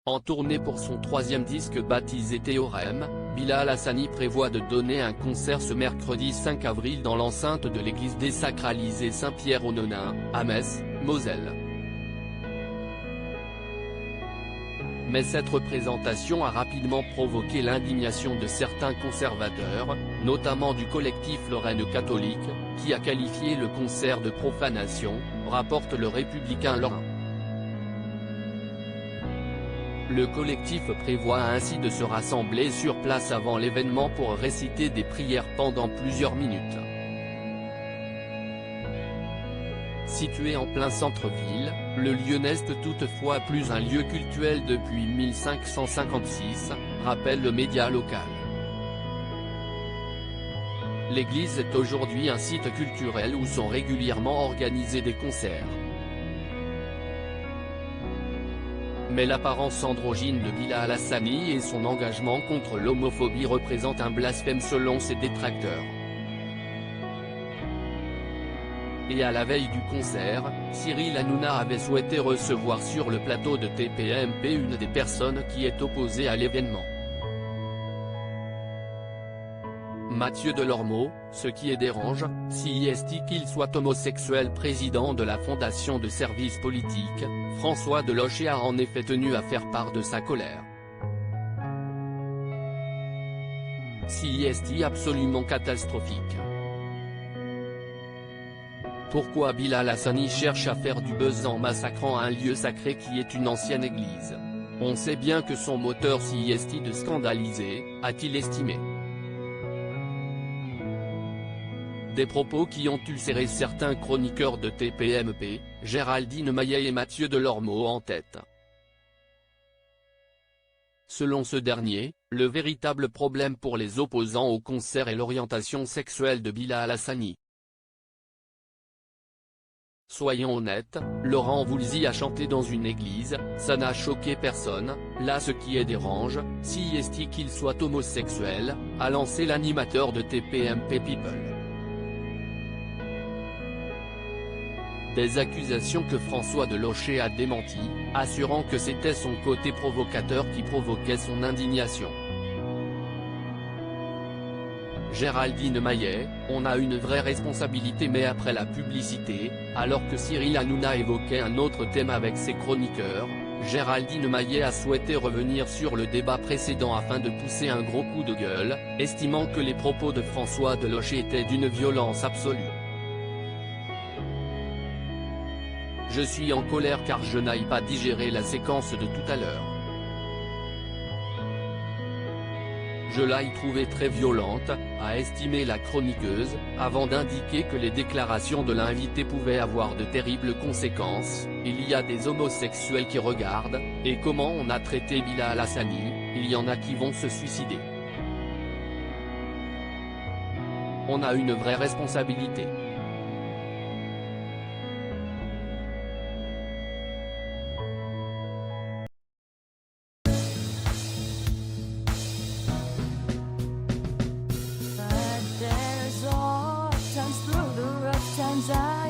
En tournée pour son troisième disque baptisé Théorème, Bilal Hassani prévoit de donner un concert ce mercredi 5 avril dans l'enceinte de l'église désacralisée Saint-Pierre-aux-Nonains, à Metz, Moselle. Mais cette représentation a rapidement provoqué l'indignation de certains conservateurs, notamment du collectif Lorraine catholique, qui a qualifié le concert de profanation, rapporte le Républicain lorrain. Le collectif prévoit ainsi de se rassembler sur place avant l'événement pour réciter des prières pendant plusieurs minutes. Situé en plein centre-ville, le lieu n'est toutefois plus un lieu cultuel depuis 1556, rappelle le média local. L'église est aujourd'hui un site culturel où sont régulièrement organisés des concerts. Mais l'apparence androgyne de Bilal Hassani et son engagement contre l'homophobie représentent un blasphème selon ses détracteurs. Et à la veille du concert, Cyril Hanouna avait souhaité recevoir sur le plateau de TPMP une des personnes qui est opposée à l'événement. Mathieu Delormeau, ce qui est dérange, si est qu'il soit homosexuel. Président de la Fondation de services politiques, François Deloche a en effet tenu à faire part de sa colère. Si est absolument catastrophique. Pourquoi Bilal Hassani cherche à faire du buzz en massacrant un lieu sacré qui est une ancienne église? On sait bien que son moteur si est de scandaliser, a-t-il estimé. Des propos qui ont ulcéré certains chroniqueurs de TPMP, Géraldine Maillet et Mathieu Delormeau en tête. Selon ce dernier, le véritable problème pour les opposants au concert est l'orientation sexuelle de Bilal Hassani. Soyons honnêtes, Laurent Voulzy a chanté dans une église, ça n'a choqué personne. Là ce qui est dérange, si est qu'il soit homosexuel, a lancé l'animateur de TPMP People. Des accusations que François Deloche a démenties, assurant que c'était son côté provocateur qui provoquait son indignation. Géraldine Maillet, on a une vraie responsabilité. Mais après la publicité, alors que Cyril Hanouna évoquait un autre thème avec ses chroniqueurs, Géraldine Maillet a souhaité revenir sur le débat précédent afin de pousser un gros coup de gueule, estimant que les propos de François Deloche étaient d'une violence absolue. Je suis en colère car je n'aille pas digérer la séquence de tout à l'heure. Je l'ai trouvée très violente, a estimé la chroniqueuse, avant d'indiquer que les déclarations de l'invité pouvaient avoir de terribles conséquences. Il y a des homosexuels qui regardent, et comment on a traité Bilal Hassani, il y en a qui vont se suicider. On a une vraie responsabilité. Times through the rough times I